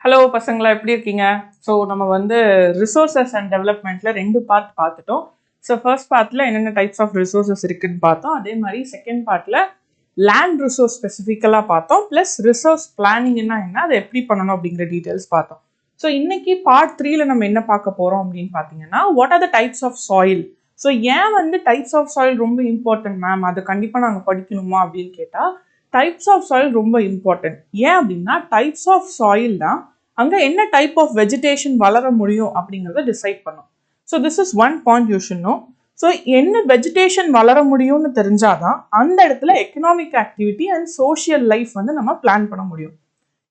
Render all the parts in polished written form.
Hello பசங்களா, எப்படி இருக்கீங்க? ஸோ நம்ம வந்து ரிசோர்ஸஸ் அண்ட் டெவலப்மெண்ட்ல 2 பார்ட் பார்த்துட்டோம். ஸோ ஃபர்ஸ்ட் பார்ட்ல என்னென்ன டைப்ஸ் ஆஃப் ரிசோர்ஸஸ் இருக்குன்னு பார்த்தோம். அதே மாதிரி செகண்ட் பார்ட்ல லேண்ட் ரிசோர்ஸ் ஸ்பெசிஃபிக்கலாக பார்த்தோம். ப்ளஸ் ரிசோர்ஸ் பிளானிங்னா என்ன, அதை எப்படி பண்ணணும் அப்படிங்கிற டீட்டெயில்ஸ் பார்த்தோம். ஸோ இன்னைக்கு பார்ட் 3ல நம்ம என்ன பார்க்க போறோம் அப்படின்னு பார்த்தீங்கன்னா, what are the types of soil. So ஏன் வந்து டைப்ஸ் ஆஃப் சாயில் ரொம்ப இம்பார்ட்டன்ட் மேம், அதை கண்டிப்பாக நாங்கள் படிக்கணுமா அப்படின்னு கேட்டால், டைப்ஸ் ஆஃப் சாயில் ரொம்ப இம்பார்ட்டன்ட். ஏன் அப்படின்னா டைப்ஸ் ஆஃப் சாயில் தான் அங்கே என்ன டைப் ஆஃப் வெஜிடேஷன் வளர முடியும் அப்படிங்கிறத டிசைட் பண்ணும். So this is one point you should know. So என்ன வெஜிடேஷன் வளர முடியும்னு தெரிஞ்சாதான் அந்த இடத்துல economic activity and social life வந்து நம்ம பிளான் பண்ண முடியும்.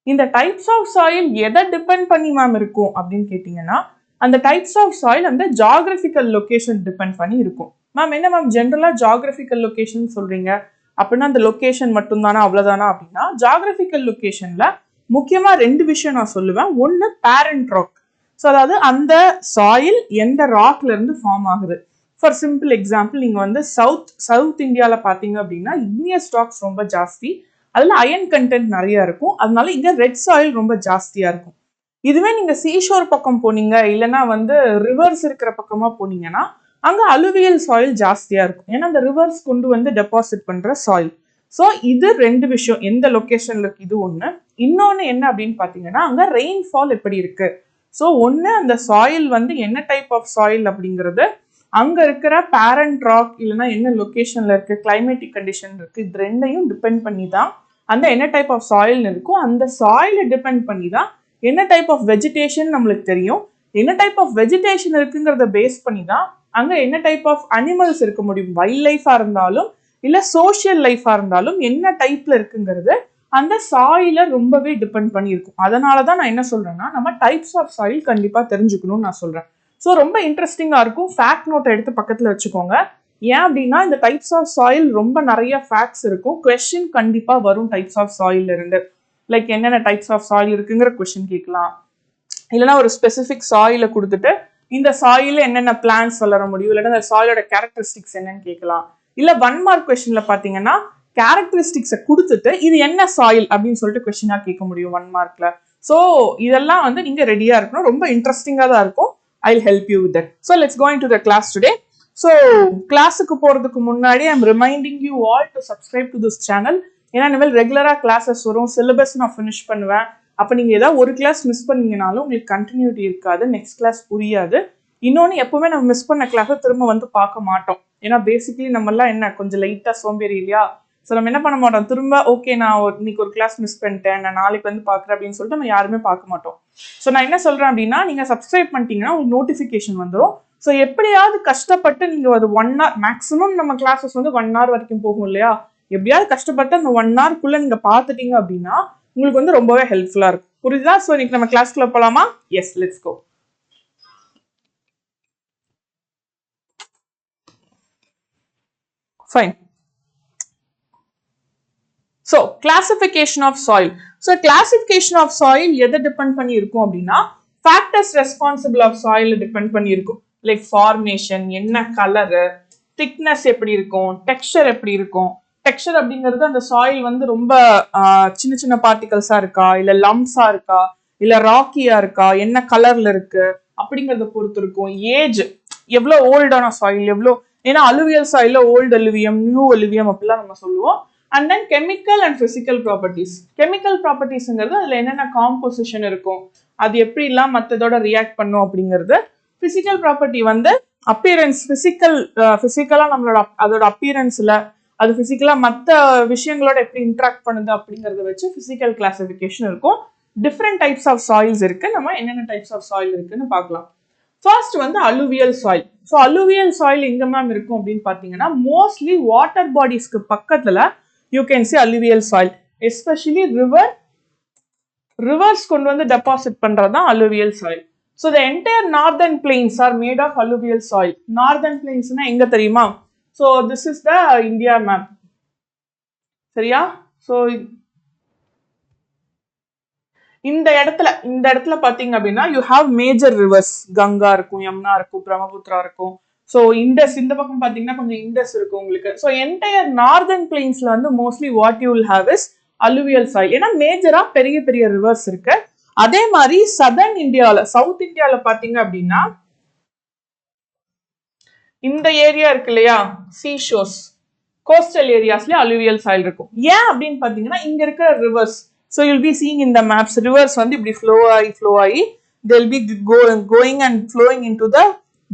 இந்த டைப்ஸ் ஆஃப் சாயில் எதை டிபெண்ட் பண்ணி மேம் இருக்கும் அப்படின்னு கேட்டிங்கன்னா, அந்த டைப்ஸ் ஆஃப் சாயில் அந்த ஜாகிரபிக்கல் லொகேஷன் டிபெண்ட் பண்ணி இருக்கும். மேம் என்ன மேம் ஜென்ரலாக ஜாகிரபிக்கல் லொகேஷன் சொல்றீங்க, அப்படின்னா அந்த லொகேஷன் மட்டும்தானா அவ்வளோதானா அப்படின்னா, ஜாகிரபிக்கல் லொகேஷன்ல முக்கியமாக 2 விஷயம் நான் சொல்லுவேன். ஒன்று பேரண்ட் ராக். ஸோ அதாவது அந்த சாயில் எந்த ராக்ல இருந்து ஃபார்ம் ஆகுது. ஃபார் சிம்பிள் எக்ஸாம்பிள், நீங்கள் வந்து சவுத் இந்தியாவில் பார்த்தீங்க அப்படின்னா இக்னியஸ் ராக்ஸ் ரொம்ப ஜாஸ்தி, அதில் அயன் கண்டென்ட் நிறைய இருக்கும். அதனால இங்கே ரெட் சாயில் ரொம்ப ஜாஸ்தியாக இருக்கும். இதுவே நீங்கள் சீஷோர் பக்கம் போனீங்க, இல்லைன்னா வந்து ரிவர்ஸ் இருக்கிற பக்கமாக போனீங்கன்னா அங்கே அலுவியல் சாயில் ஜாஸ்தியாக இருக்கும். ஏன்னா அந்த ரிவர்ஸ் கொண்டு வந்து டெபாசிட் பண்ணுற சாயில். ஸோ இது 2 விஷயம், எந்த லொக்கேஷன்ல இருக்கு இது ஒன்று. இன்னொன்று என்ன அப்படின்னு பார்த்தீங்கன்னா, அங்கே ரெயின்ஃபால் எப்படி இருக்கு. ஸோ ஒன்று அந்த சாயில் வந்து என்ன டைப் ஆஃப் சாயில் அப்படிங்கிறது, அங்கே இருக்கிற பேரண்ட் ராக் இல்லைன்னா என்ன லொக்கேஷன்ல இருக்கு, கிளைமேட்டிக் கண்டிஷன் இருக்கு, இது 2ஐயும் டிபெண்ட் பண்ணி தான் அந்த என்ன டைப் ஆஃப் சாயில் இருக்கும். அந்த சாயிலை டிபெண்ட் பண்ணி தான் என்ன டைப் ஆஃப் வெஜிடேஷன் நம்மளுக்கு தெரியும். என்ன டைப் ஆஃப் வெஜிடேஷன் இருக்குங்கிறத பேஸ் பண்ணி தான் அங்கே என்ன டைப் ஆஃப் அனிமல்ஸ் இருக்க முடியும். வைல்ட் லைஃபாக இருந்தாலும் இல்லை சோஷியல் லைஃபாக இருந்தாலும் என்ன டைப்ல இருக்குங்கிறது அந்த சாயில ரொம்பவே டிபெண்ட் பண்ணியிருக்கும். அதனால தான் நான் என்ன சொல்றேன்னா, நம்ம டைப்ஸ் ஆஃப் சாயில் கண்டிப்பாக தெரிஞ்சுக்கணும்னு நான் சொல்றேன். ஸோ ரொம்ப இன்ட்ரெஸ்டிங்காக இருக்கும். ஃபேக்ட் நோட்டை எடுத்து பக்கத்தில் வச்சுக்கோங்க. ஏன் அப்படின்னா இந்த டைப்ஸ் ஆஃப் சாயில் ரொம்ப நிறைய ஃபேக்ட்ஸ் இருக்கும். கொஸ்டின் கண்டிப்பாக வரும் டைப்ஸ் ஆஃப் சாயில் இருந்து. லைக் என்னென்ன டைப்ஸ் ஆஃப் சாயில் இருக்குங்கிற கொஸ்டின் கேட்கலாம். இல்லைன்னா ஒரு ஸ்பெசிஃபிக் சாயில கொடுத்துட்டு இந்த சாயில என்னென்ன பிளான்ஸ் வளர முடியும், இல்லைன்னா இந்த சாயிலோட கேரக்டரிஸ்டிக்ஸ் என்னன்னு கேட்கலாம். இல்ல 1 மார்க் கொஸ்டின்ல பாத்தீங்கன்னா கேரக்டரிஸ்டிக்ஸை கொடுத்துட்டு இது என்ன சாயில் அப்படின்னு சொல்லிட்டு கொஸ்டினா கேட்க முடியும் 1 மார்க்ல. ஸோ இதெல்லாம் வந்து நீங்க ரெடியா இருக்கணும். ரொம்ப இன்ட்ரெஸ்டிங்கா தான் இருக்கும். I will help you with that. So let's go into the class today. So கிளாஸுக்கு போறதுக்கு முன்னாடி I am reminding you all to subscribe to this channel. ஏன்னா இனிமேல் ரெகுலரா கிளாஸஸ் வரும், சிலபஸ் நான் ஃபினிஷ் பண்ணுவேன். அப்போ நீங்க ஏதாவது ஒரு கிளாஸ் மிஸ் பண்ணீங்கனாலும் உங்களுக்கு கண்டினியூட்டி இருக்காது, நெக்ஸ்ட் கிளாஸ் புரியாது. இன்னொன்று, எப்பவுமே நம்ம மிஸ் பண்ண கிளாஸை திரும்ப வந்து பார்க்க மாட்டோம். ஏன்னா பேசிக்கலி நம்மலாம் என்ன கொஞ்சம் லைட்டாக சோம்பேறி இல்லையா. ஸோ நம்ம என்ன பண்ண மாட்டோம், திரும்ப ஓகே நான் இன்னைக்கு ஒரு கிளாஸ் மிஸ் பண்ணிட்டேன், நான் நாளைக்கு வந்து பார்க்குறேன் அப்படின்னு சொல்லிட்டு நம்ம யாருமே பார்க்க மாட்டோம். ஸோ நான் என்ன சொல்கிறேன் அப்படின்னா, நீங்கள் சப்ஸ்கிரைப் பண்ணிட்டீங்கன்னா உங்களுக்கு நோட்டிஃபிகேஷன் வந்துடும். ஸோ எப்படியாவது கஷ்டப்பட்டு நீங்கள் ஒரு 1 hour மேக்ஸிமம் நம்ம கிளாஸஸ் வந்து 1 hour வரைக்கும் போகும் இல்லையா, எப்படியாவது கஷ்டப்பட்டு அந்த 1 hourக்குள்ளே நீங்கள் பார்த்துட்டீங்க அப்படின்னா உங்களுக்கு வந்து ரொம்பவே ஹெல்ப்ஃபுல்லாக இருக்கும். புரியுதா? ஸோ இன்னைக்கு நம்ம கிளாஸ்க்குள்ள போகலாமா? Yes, let's go. Fine. So classification of soil. So classification of soil எதை டிபெண்ட் பண்ணி இருக்கும் அப்படின்னா, factors responsible of soil depend பண்ணி இருக்கும். லைக் ஃபார்மேஷன், என்ன கலரு, திக்னஸ் எப்படி இருக்கும், டெக்ஸ்சர் எப்படி இருக்கும். டெக்ஸ்சர் அப்படிங்கிறது அந்த சாயில் வந்து ரொம்ப சின்ன சின்ன பார்ட்டிகல்ஸா இருக்கா, இல்ல லம்ஸா இருக்கா, இல்ல ராக்கியா இருக்கா, என்ன கலர்ல இருக்கு அப்படிங்கறத பொறுத்து இருக்கும். ஏஜ், எவ்வளவு ஓல்டான சாயில், எவ்வளோ, ஏன்னா அலுவியல் சாயில ஓல்டு அலுவியம், நியூ அலுவியம் அப்படிலாம் நம்ம சொல்லுவோம். And then chemical and physical properties. Chemical ப்ராப்பர்ட்டிஸ்ங்கிறது அதுல என்னென்ன காம்போசிஷன் இருக்கும், அது எப்படி எல்லாம் மற்றதோட ரியாக்ட் பண்ணும் அப்படிங்கிறது. பிசிக்கல் ப்ராப்பர்ட்டி வந்து அப்பியரன்ஸ், பிசிக்கலா நம்மளோட அதோட அப்பியரன்ஸ்ல அது பிசிக்கலா மற்ற விஷயங்களோட எப்படி இன்ட்ராக்ட் பண்ணுது அப்படிங்கறத வச்சு பிசிக்கல் கிளாசிபிகேஷன் இருக்கும். டிஃப்ரெண்ட் டைப்ஸ் ஆஃப் சாயில்ஸ் இருக்கு. நம்ம என்னென்ன டைப்ஸ் ஆஃப் சாயில் இருக்குன்னு பார்க்கலாம். ஃபர்ஸ்ட் வந்து alluvial soil. So alluvial soil எங்க மேம் இருக்கும் அப்படின்னு பார்த்தீங்கன்னா, மோஸ்ட்லி வாட்டர் பாடிஸ்க்கு பக்கத்துல you can see alluvial soil. Especially rivers கொண்டு வந்து டெபாசிட் பண்றதுதான் அலுவியல் soil. So the entire northern plains are made of alluvial soil. Northern பிளெயின்ஸ்னா எங்க தெரியுமா? So this is the India map. சரியா? ஸோ இந்த இடத்துல பாத்தீங்க அப்படின்னா you have major rivers. Ganga இருக்கும், யமுனா இருக்கும், பிரம்மபுத்திரா இருக்கும். ஸோ இண்டஸ், இந்த பக்கம் பாத்தீங்கன்னா கொஞ்சம் இண்டஸ் இருக்கும் உங்களுக்கு. ஸோ என்டையர் நார்தர்ன் பிளெயின்ஸ்ல வந்து mostly what you will have is alluvial soil. ஏன்னா மேஜரா பெரிய பெரிய ரிவர்ஸ் இருக்கு. அதே மாதிரி சதர்ன் இந்தியாவில், சவுத் இந்தியாவில் பார்த்தீங்க அப்படின்னா இந்த ஏரியா இருக்கு இல்லையா, சீ ஷோர்ஸ், கோஸ்டல் ஏரியாஸ்ல அலுவியல் சாயில் இருக்கும். ஏன் அப்படின்னு பாத்தீங்கன்னா இங்க இருக்கிற reverse, so you'll be seeing இந்த மேப்ஸ், ரிவர்ஸ் வந்து இப்படி ஃப்ளோ ஆகி they'll be going and flowing into the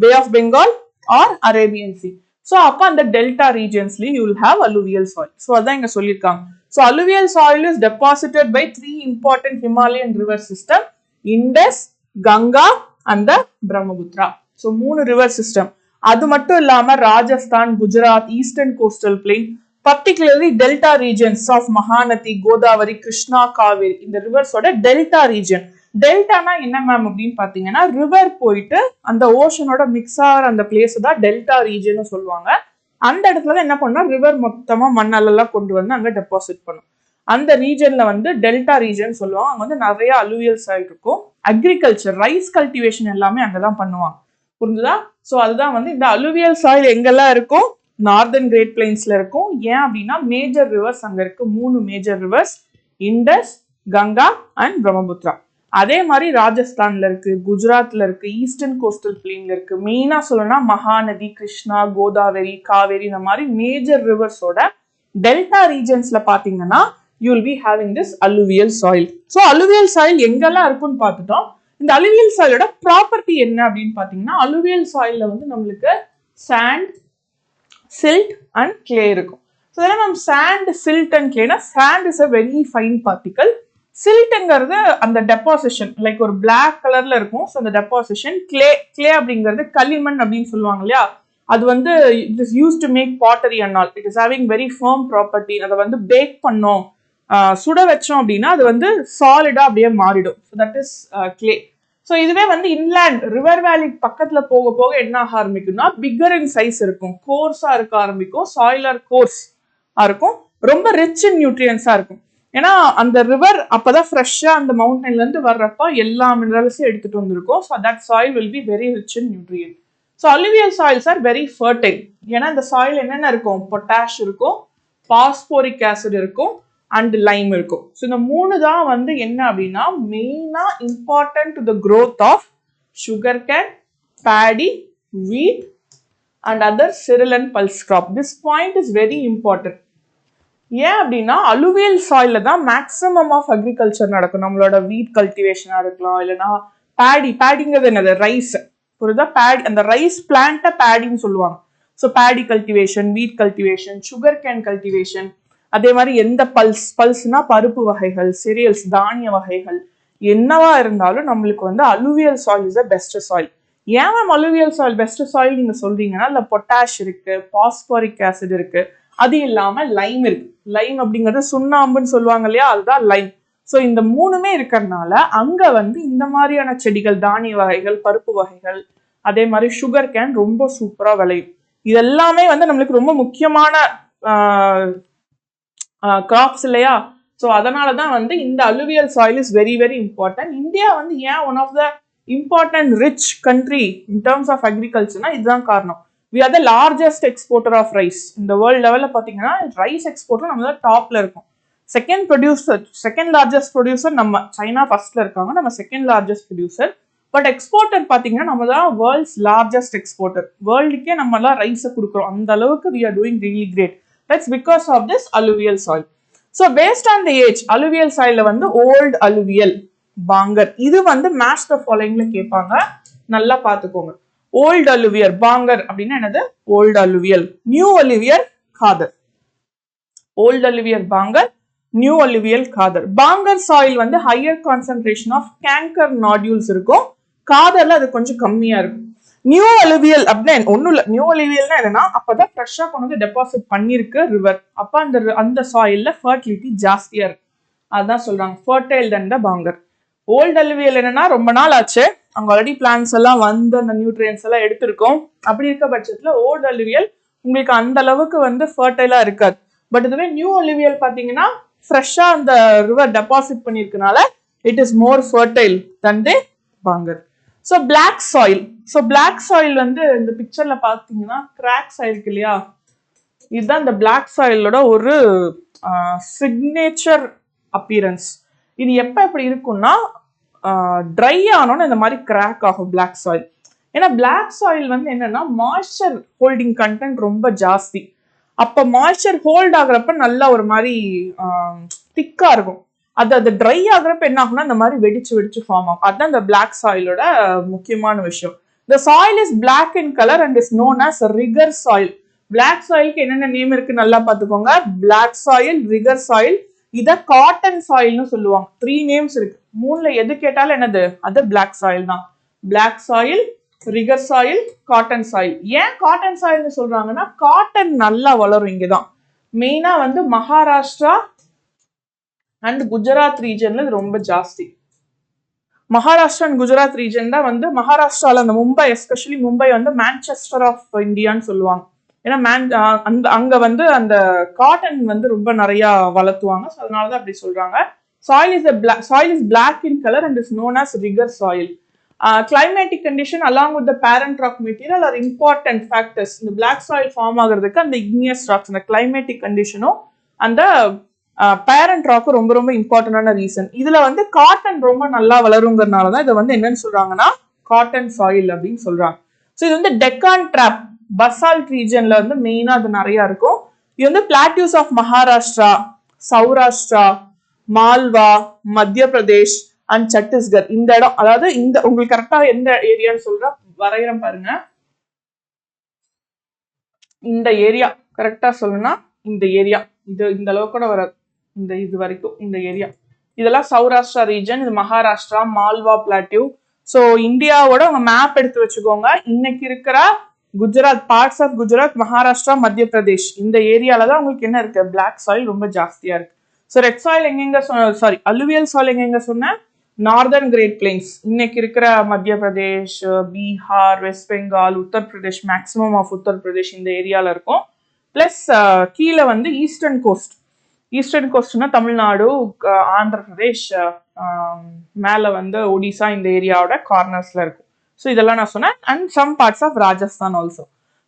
Bay of Bengal or Arabian Sea. So அப்ப அந்த delta ரீஜன்ஸ்லயும் you will have alluvial soil. So அதான் இங்க சொல்லியிருக்காங்க. So alluvial soil is deposited by 3 important Himalayan river system, Indus, Ganga and the Brahmaputra. So 3 river system. அது மட்டும் இல்லாம Rajasthan, Gujarat, eastern coastal plain, particularly delta regions of Mahanadi, Godavari, Krishna, Kaveri, இந்த ரிவர்ஸோட delta region. டெல்டானா என்ன ma'am அப்படின்னு பாத்தீங்கன்னா ரிவர் போயிட்டு அந்த ஓஷனோட மிக்ஸ் ஆகிற அந்த பிளேஸ் தான் டெல்டா ரீஜன் சொல்லுவாங்க. அந்த இடத்துல என்ன பண்ணா ரிவர் மொத்தமா மண்ணெல்லாம் கொண்டு வந்து அங்க டெபாசிட் பண்ணும். அந்த ரீஜன்ல வந்து டெல்டா ரீஜன் சொல்லுவாங்க. அங்க வந்து நிறைய அலுவியல் சாயில் இருக்கும். அக்ரிகல்ச்சர், ரைஸ் கல்டிவேஷன் எல்லாமே அங்கதான் பண்ணுவாங்க. புரிஞ்சுதா? ஸோ அதுதான் வந்து இந்த அலுவியல் சாயில் எங்கெல்லாம் இருக்கும், நார்தர்ன் கிரேட் பிளைன்ஸ்ல இருக்கும். ஏன் அப்படின்னா மேஜர் ரிவர்ஸ் அங்க இருக்கு, 3 major rivers, Indus, Ganga and Brahmaputra. அதே மாதிரி ராஜஸ்தான்ல இருக்கு, குஜராத்ல இருக்கு, ஈஸ்டர்ன் கோஸ்டல் பிளெயின்ல இருக்கு. மெயினா சொல்லணும்னா மகாநதி, கிருஷ்ணா, கோதாவரி, காவேரி, இந்த மாதிரி மேஜர் ரிவர்ஸோட டெல்டா ரீஜன்ஸ்ல பாத்தீங்கன்னா you will be having this alluvial soil. So alluvial soil எங்கெல்லாம் இருக்குன்னு பார்த்துட்டோம். இந்த அலுவியல் சாயிலோட ப்ராப்பர்ட்டி என்ன அப்படின்னு பாத்தீங்கன்னா அலுவியல் சாயில்ல வந்து நம்மளுக்கு சாண்ட், சில்ட் அண்ட் கிளே இருக்கும். ஸோ இதெல்லாம் நம்ம சாண்ட், சில்ட் அண்ட் கிளேனா sand is a very fine particle. சில்ட்ங்கிறது அந்த டெபாசிஷன் லைக் ஒரு பிளாக் கலர்ல இருக்கும். ஸோ அந்த டெபாசிஷன். கிளே அப்படிங்கிறது களிமண் அப்படின்னு சொல்லுவாங்க இல்லையா, அது வந்து it is use to make battery and all. It is having very firm property. அதை வந்து பேக் பண்ணோம், சுட வச்சோம் அப்படின்னா அது வந்து சாலிடா அப்படியே மாறிடும். So that is clay. So இதுவே வந்து இன்லேண்ட் ரிவர் வேலி பக்கத்துல போக போக என்ன ஆக ஆரம்பிக்கும்னா பிக்கர் இன் சைஸ் இருக்கும், கோர்ஸா இருக்க ஆரம்பிக்கும், சாயிலர் கோர்ஸ் இருக்கும், ரொம்ப ரிச் இன் நியூட்ரியன்ஸா இருக்கும். ஏன்னா அந்த ரிவர் அப்பதான் ஃப்ரெஷ்ஷா அந்த மவுண்டன்ல இருந்து வர்றப்ப எல்லா மினரல்ஸும் எடுத்துட்டு வந்திருக்கும். So that soil will be very rich in nutrient. So alluvial soils are very fertile. ஏன்னா இந்த சாயில் என்னென்ன இருக்கும், பொட்டாஷ் இருக்கும், பாஸ்போரிக் ஆசிட் இருக்கும் அண்ட் லைம் இருக்கும். ஸோ இந்த 3 தான் வந்து என்ன அப்படின்னா மெயினா important to the growth of sugar cane, paddy, wheat and other cereal and pulse crop. This point is very important. ஏன் அப்படின்னா அலுவியல் சாயில்ல தான் மேக்ஸிமம் ஆஃப் அக்ரிகல்ச்சர் நடக்கும். நம்மளோட வீட் கல்டிவேஷனா இருக்கலாம், இல்லைன்னா பேடிங்கிறது என்னது, ரைஸ். புரியுதா? பேடி, அந்த ரைஸ் பிளான்ட்டை பேடின்னு சொல்லுவாங்க. ஸோ பேடி கல்டிவேஷன், வீட் கல்டிவேஷன், சுகர் கேன் கல்டிவேஷன், அதே மாதிரி எந்த பல்ஸ்னா பருப்பு வகைகள், சிரியல்ஸ், தானிய வகைகள் என்னவா இருந்தாலும் நம்மளுக்கு வந்து alluvial soil is the best soil. ஏன் ma'am alluvial soil best soil நீங்க சொல்றீங்கன்னா இல்ல பொட்டாஷ் இருக்கு, பாஸ்போரிக் ஆசிட் இருக்கு, அது இல்லாம லைம் இருக்கு. லைம் அப்படிங்கிறது சுண்ணாம்புன்னு சொல்லுவாங்க இல்லையா, அதுதான் லைம். ஸோ இந்த 3மே இருக்கிறதுனால அங்க வந்து இந்த மாதிரியான செடிகள், தானிய வகைகள், பருப்பு வகைகள், அதே மாதிரி சுகர் கேன் ரொம்ப சூப்பரா விளையும். இது எல்லாமே வந்து நம்மளுக்கு ரொம்ப முக்கியமான கிராப்ஸ் இல்லையா. ஸோ அதனால தான் வந்து இந்த alluvial soil is very very important. India வந்து ஏன் one of the important rich country in terms of அக்ரிகல்ச்சர்னா இதுதான் காரணம். We are the largest exporter of rice. இந்த வேர்ல்டு லெவலில் பார்த்தீங்கன்னா ரைஸ் எக்ஸ்போர்ட்ல நம்ம தான் டாப்ல இருக்கும். செகண்ட் லார்ஜஸ்ட் ப்ரொடியூசர் நம்ம, சைனா ஃபர்ஸ்ட்ல இருக்காங்க, நம்ம second largest producer. But exporter பார்த்தீங்கன்னா நம்ம தான் வேர்ல்ட்ஸ் லார்ஜஸ்ட் எக்ஸ்போர்ட்டர். வேர்ல்டுக்கே நம்ம எல்லாம் ரைஸை கொடுக்குறோம். அந்த அளவுக்கு we are doing really great. That's because of this alluvial soil. So based on the age, alluvial soil வந்து old alluvial, பாங்கர். இது வந்து match the followingல கேட்பாங்க, நல்லா பார்த்துக்கோங்க. old alluvial, பாங்கர் அப்படின்னா என்னது, old alluvial. new alluvial, Khadar. old alluvial Bhangar, new alluvial Khadar. Bhangar soil வந்து higher concentration of canker nodules இருக்கும், காதர்ல அது கொஞ்சம் கம்மியா இருக்கும். நியூ அலுவியல் அப்படின்னா ஒன்றும் இல்லை. நியூ அலுவியல்னா என்னன்னா அப்பதான் ஃப்ரெஷ்ஷா கொண்டு வந்து டெபாசிட் பண்ணிருக்கு ரிவர். அப்ப அந்த சாயில்ல ஃபர்டிலிட்டி ஜாஸ்தியா இருக்கு, அதுதான் சொல்றாங்க fertile than the Bhangar. Old alluvial என்னன்னா ரொம்ப நாள் ஆச்சு, அங்க ஆல்ரெடி பிளான்ஸ் எல்லாம் வந்து அந்த நியூட்ரியன்ஸ் எல்லாம் எடுத்திருக்கோம். அப்படி இருக்க பட்சத்துல ஓல்டு அலுவியல் உங்களுக்கு அந்த அளவுக்கு வந்து ஃபர்டைலா இருக்காது. பட் இதுவே நியூ அலுவியல் பாத்தீங்கன்னா ஃப்ரெஷ்ஷா அந்த ரிவர் டெபாசிட் பண்ணிருக்கனால it is more fertile than the Bhangar. So black soil. So black soil வந்து இந்த பிக்சர்ல பார்த்தீங்கன்னா கிராக்ஸ் ஆயிருக்கு இல்லையா, இதுதான் இந்த பிளாக் சாயிலோட ஒரு சிக்னேச்சர் அப்பியரன்ஸ். இது எப்போ எப்படி இருக்கும்னா ட்ரை ஆனோன்னு இந்த மாதிரி கிராக் ஆகும் பிளாக் சாயில். ஏன்னா பிளாக் சாயில் வந்து என்னன்னா மாய்ஸ்சர் ஹோல்டிங் கண்டென்ட் ரொம்ப ஜாஸ்தி. அப்போ மாய்ஸ்சர் ஹோல்ட் ஆகுறப்ப நல்லா ஒரு மாதிரி திக்கா இருக்கும். அது ட்ரை ஆகுறப்ப என்ன ஆகும்னா இந்த மாதிரி வெடிச்சு ஃபார்ம் ஆகும். அதுதான் இந்த பிளாக் சாயிலோட முக்கியமான விஷயம். The soil is black in color and is known as rigor soil. Black soil க்கு என்னென்ன நேம் இருக்கு நல்லா பாத்துக்கோங்க. Black soil, rigor soil, இத காட்டன் சாயில்னு சொல்லுவாங்க. 3 நேம்ஸ் இருக்கு. மூணுல எது கேட்டாலும் என்னது? அது பிளாக் சாயில் தான். Black soil, rigor soil, cotton soil. ஏன் காட்டன் சாயில்னு சொல்றாங்கன்னா காட்டன் நல்லா வளரும் இங்கதான். மெயினா வந்து மகாராஷ்டிரா அண்ட் குஜராத் ரீஜன்ல இது ரொம்ப ஜாஸ்தி. மகாராஷ்டிரா அண்ட் குஜராத் ரீஜன் தான் வந்து மகாராஷ்டிரால அந்த மும்பை, எஸ்பெஷலி மும்பை வந்து மான்செஸ்டர் ஆஃப் இந்தியான்னு சொல்லுவாங்க. ஏன்னா அங்க வந்து அந்த காட்டன் வந்து ரொம்ப நிறைய வளர்த்துவாங்க. ஸோ அதனாலதான் அப்படி சொல்றாங்க. Soil is black in color and is known as rigor soil. Climatic condition along with the parent rock material are important factors. இந்த black soil ஃபார்ம் ஆகுறதுக்கு அந்த igneous rocks, அந்த climatic conditionும் அந்த பேரண்ட் ராக்கும் ரொம்ப ரொம்ப இம்பார்ட்டன்டான ரீசன். இதுல வந்து காட்டன் ரொம்ப நல்லா வளருங்கிறதுனாலதான் இதை வந்து என்னன்னு சொல்றாங்கன்னா காட்டன் சாயில் அப்படின்னு சொல்றாங்க. ஸோ இது வந்து டெக்கான் டிராப் பசால்ட் ரீஜன்ல வந்து மெயினா அது நிறைய இருக்கும். இது வந்து பிளாட்டியூஸ் ஆஃப் மகாராஷ்டிரா, சௌராஷ்டிரா, மால்வா, மத்திய பிரதேஷ் அண்ட் சத்தீஸ்கர். இந்த இடம், அதாவது இந்த உங்களுக்கு கரெக்டா எந்த ஏரியான்னு சொல்ற வரையறம் பாருங்க. இந்த ஏரியா கரெக்டா சொல்லணும்னா இந்த ஏரியா இந்த அளவுக்கு கூட வராது, இந்த இது வரைக்கும் இந்த ஏரியா இதெல்லாம் சௌராஷ்டிரா ரீஜன். இது மகாராஷ்டிரா, மால்வா பிளாட்டியூ. ஸோ இந்தியாவோட உங்க மேப் எடுத்து வச்சுக்கோங்க. இன்னைக்கு இருக்கிற குஜராத், பார்ட்ஸ் ஆஃப் குஜராத், மகாராஷ்டிரா, மத்திய பிரதேஷ் இந்த ஏரியால தான் உங்களுக்கு என்ன இருக்கு? பிளாக் சாயில் ரொம்ப ஜாஸ்தியா இருக்கு. ஸோ ரெட் சாயில் எங்கெங்க சாரி அலுவியல் சாயில் எங்கெங்க சொன்ன? நார்தர்ன் கிரேட் பிளெயின்ஸ் இன்னைக்கு இருக்கிற மத்திய பிரதேஷ், பீகார், வெஸ்ட் பெங்கால், உத்தரப்பிரதேஷ், மேக்சிமம் ஆஃப் உத்தரப்பிரதேஷ் இந்த ஏரியால இருக்கும். பிளஸ் கீழே வந்து ஈஸ்டர்ன் கோஸ்ட்னா தமிழ்நாடு, ஆந்திர பிரதேஷ், மேல வந்து ஒடிசா இந்த ஏரியாவோட கார்னர்ஸ்ல இருக்கும். ஸோ இதெல்லாம் நான் சொன்னேன். And some parts of Rajasthan also.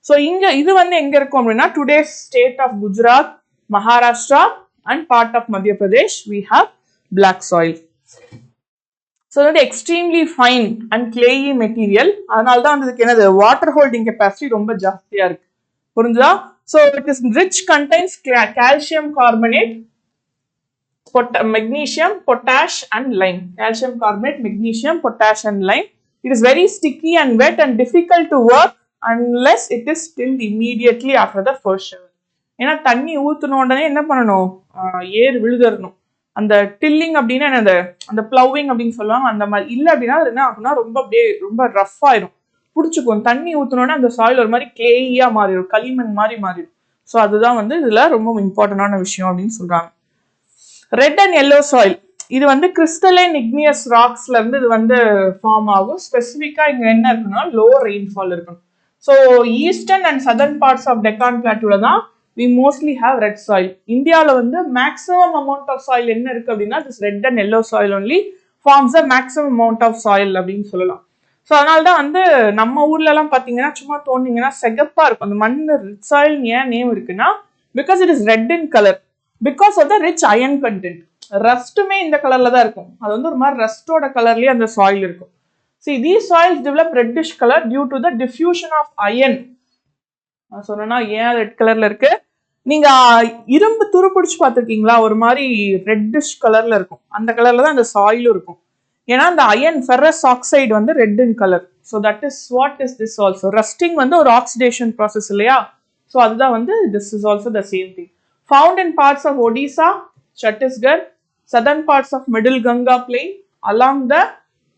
So இங்க இது வந்து எங்க இருக்கும் அப்படின்னா today's state of Gujarat, Maharashtra and part of Madhya Pradesh we have black soil. So வந்து extremely fine and clayey material. அதனால தான் அதுக்கு என்னது வாட்டர் ஹோல்டிங் கெப்பாசிட்டி ரொம்ப ஜாஸ்தியா இருக்கு. புரிஞ்சுதா? So it is rich, contains calcium carbonate, magnesium, potash and lime. Calcium carbonate, magnesium, potash and lime. It is very sticky and wet and difficult to work unless it is tilled immediately after the first shower. ஏன்னா தண்ணி ஊத்துன உடனே என்ன பண்ணணும்? ஏர் விழுதறணும். அந்த tilling அப்படின்னா என்னது? அந்த பிளவிங் அப்படின்னு சொல்லுவாங்க. அந்த மாதிரி இல்லை அப்படின்னா அது என்ன ஆகும்னா ரொம்ப ரஃப் ஆயிரும், பிடிச்சிக்கும். தண்ணி ஊற்றினோன்னா அந்த சாயில் ஒரு மாதிரி கிளேயா மாறிடும், களிமண் மாதிரி மாறிடும். ஸோ அதுதான் வந்து இதுல ரொம்ப இம்பார்ட்டன்டான விஷயம் அப்படின்னு சொல்றாங்க. ரெட் அண்ட் எல்லோ சாயில் இது வந்து கிறிஸ்டலைன் இக்னியஸ் ராக்ஸ்ல இருந்து இது வந்து ஃபார்ம் ஆகும். ஸ்பெசிஃபிக்கா இங்க என்ன இருக்குன்னா லோ ரெயின்ஃபால் இருக்கணும். So eastern and southern parts of Deccan பிளாட்டூல தான் we mostly have red soil. இந்தியாவில் வந்து மேக்ஸிமம் அமௌண்ட் ஆஃப் சாயில் என்ன இருக்கு அப்படின்னா this red and yellow soil only forms the maximum amount of soil அப்படின்னு சொல்லலாம். ஸோ அதனால தான் வந்து நம்ம ஊர்ல எல்லாம் பார்த்தீங்கன்னா சும்மா தோண்டிங்கன்னா செகப்பா இருக்கும் அந்த மண். ரிச் சாயில் ஏன் நேம் இருக்குன்னா because it is red in colour because of the rich iron content. ரஸ்ட்டுமே இந்த கலர்ல தான் இருக்கும். அது வந்து ஒரு மாதிரி ரஸ்டோட கலர்லயே அந்த சாயில் இருக்கும். See, these soils develop reddish color due to the diffusion of iron. நான் சொன்னா ஏன் ரெட் கலர்ல இருக்கு? நீங்க இரும்பு துருப்பிடிச்சு பார்த்துருக்கீங்களா? ஒரு மாதிரி ரெட்டிஷ் கலர்ல இருக்கும். அந்த கலர்ல தான் அந்த சாயிலும் இருக்கும். ஏன்னா அந்த அயன் ஃபெரஸ் ஆக்சைடு வந்து red in colour. So that is what is this also. Rusting வந்து ஒரு ஆக்சிடேஷன் ப்ராசஸ் இல்லையா? ஸோ அதுதான் வந்து this is also the same thing. Found in parts of Odisha, Chhattisgarh, southern parts of middle Ganga plain along the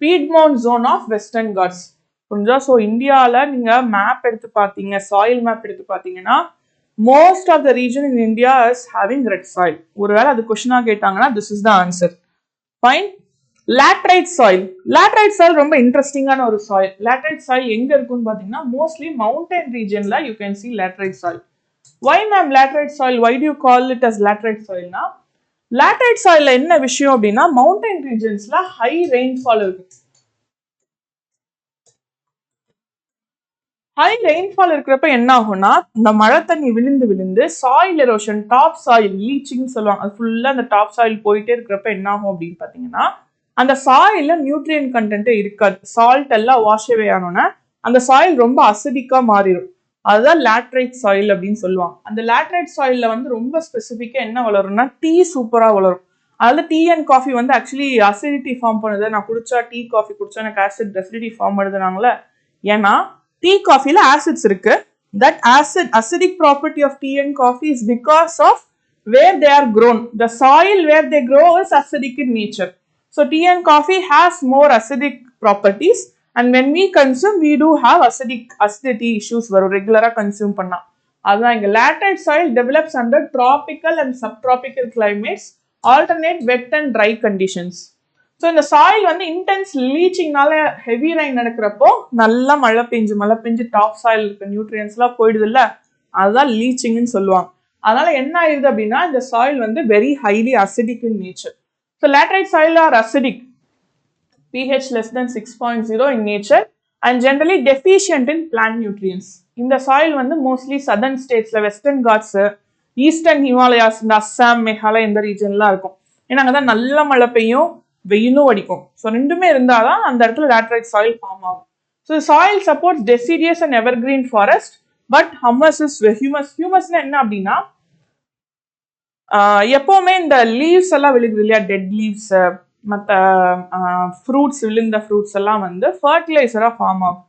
piedmont zone of western Ghats. புரிஞ்சா? So இந்தியாவில் நீங்கள் map எடுத்து பார்த்தீங்க, சாயில் மேப் எடுத்து பார்த்தீங்கன்னா most of the region in India is having red soil. ஒருவேளை அது கொஸ்டினா கேட்டாங்கன்னா this is the answer. Fine. Laterite soil. Laterite soil ரொம்ப இன்ட்ரெஸ்டிங்கான ஒரு soil. Laterite soil எங்க இருக்குன்னு பார்த்தீங்கன்னா mostly mountain regionல you can see laterite soil. Why ma'am laterite soil? Why do you call it as laterite soil? Na laterite soil என்ன விஷயம் அப்படின்னா mountain regionsல high rainfall இருக்கு. ஹை ரெயின்ஃபால் இருக்கிறப்ப என்ன ஆகும்னா இந்த மழை தண்ணி விழுந்து soil erosion, top soil leaching சொல்லுவாங்க. அது ஃபுல்லா அந்த டாப் சாயில் போயிட்டே இருக்கிறப்ப என்ன ஆகும் அப்படின்னு பாத்தீங்கன்னா அந்த சாயில்ல நியூட்ரியன் கண்டென்ட்டே இருக்காது. சால்ட் எல்லாம் வாஷ் அவே ஆனோன்னா அந்த சாயில் ரொம்ப அசிடிக்கா மாறிடும். அதுதான் லேட்ரைட் சாயில் அப்படின்னு சொல்லுவாங்க. அந்த லேட்ரைட் சாயில்ல வந்து ரொம்ப ஸ்பெசிஃபிக்கா என்ன வளரும்னா டீ சூப்பரா வளரும். அதில் டீ அண்ட் காஃபி வந்து ஆக்சுவலி அசிடிட்டி ஃபார்ம் பண்ணுது. நான் குடிச்சா டீ காஃபி குடிச்சா எனக்கு ஆசிட் அசிடிட்டி ஃபார்ம் பண்ணுதுனாங்களே. ஏன்னா டீ காஃபில ஆசிட்ஸ் இருக்கு. That acidic property of tea and coffee is because of where they are grown. The soil where they grow is acidic in nature. So tea and coffee has more acidic properties, and when we consume we do have acidity issues வரும் ரெகுலரா consume பண்ணா. அதுதான் இங்க laterite soil develops under tropical and subtropical climates, alternate wet and dry conditions. So இந்த soil வந்து intense லீச்சிங்னால heavy Rhine நடக்கிறப்போ நல்லா மழை பெஞ்சு top soil இருக்க நியூட்ரியன்ஸ்லாம் போயிடுது இல்லை, அதுதான் லீச்சிங்னு சொல்லுவாங்க. அதனால என்ன ஆயிடுது அப்படின்னா இந்த சாயில் வந்து very highly acidic in nature. So laterite soil are acidic, pH less than 6.0 in nature and generally deficient in plant nutrients. இந்த சாயில் வந்து மோஸ்ட்லி சதர்ன் ஸ்டேட்ஸ்ல வெஸ்டர்ன் காட்ஸ், ஈஸ்டர்ன் ஹிமாலயாஸ், இந்த அஸ்ஸாம் மேகாலயா இந்த ரீஜன்லாம் இருக்கும். ஏன்னா அங்கதான் நல்ல மழை பெய்யும், வெயிலும் அடிக்கும். ஸோ ரெண்டுமே இருந்தாதான் அந்த இடத்துல லேட்ரைட் சாயில் ஃபார்ம் ஆகும். So soil supports deciduous and evergreen forest, but hummus is humus. ஹியூமஸ்னா என்ன அப்படின்னா எப்பவுமே இந்த லீவ்ஸ் எல்லாம் விழுகுது இல்லையா, டெட் லீவ்ஸ், மற்ற ஃப்ரூட்ஸ், விழுந்த ஃப்ரூட்ஸ் எல்லாம் வந்து ஃபர்டிலைசராக ஃபார்ம் ஆகும்.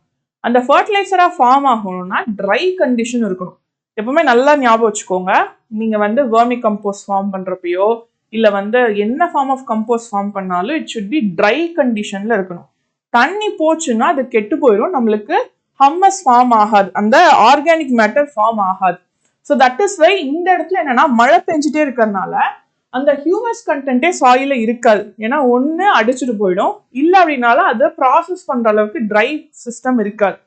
அந்த ஃபர்டிலைசராக ஃபார்ம் ஆகணும்னா ட்ரை கண்டிஷன் இருக்கணும். எப்பவுமே நல்லா ஞாபகம் வச்சுக்கோங்க, நீங்கள் வந்து வெர்மி கம்போஸ்ட் ஃபார்ம் பண்ணுறப்பையோ இல்லை வந்து என்ன ஃபார்ம் ஆஃப் கம்போஸ்ட் ஃபார்ம் பண்ணாலும் இட் ஷுட் பி ட்ரை கண்டிஷனில் இருக்கணும். தண்ணி போச்சுன்னா அது கெட்டு போயிடும், நம்மளுக்கு ஹம்மஸ் ஃபார்ம் ஆகாது, அந்த ஆர்கானிக் மேட்டர் ஃபார்ம் ஆகாது. ஸோ தட் இஸ் வை இந்த இடத்துல என்னன்னா மழை பெஞ்சிட்டே இருக்கிறதுனால அந்த ஹியூமஸ் கண்டென்ட்டே சாயில இருக்காது. ஏன்னா ஒன்று அடிச்சுட்டு போயிடும், இல்லை அப்படின்னாலும் அதை ப்ராசஸ் பண்ணுற அளவுக்கு ட்ரை சிஸ்டம் இருக்காது.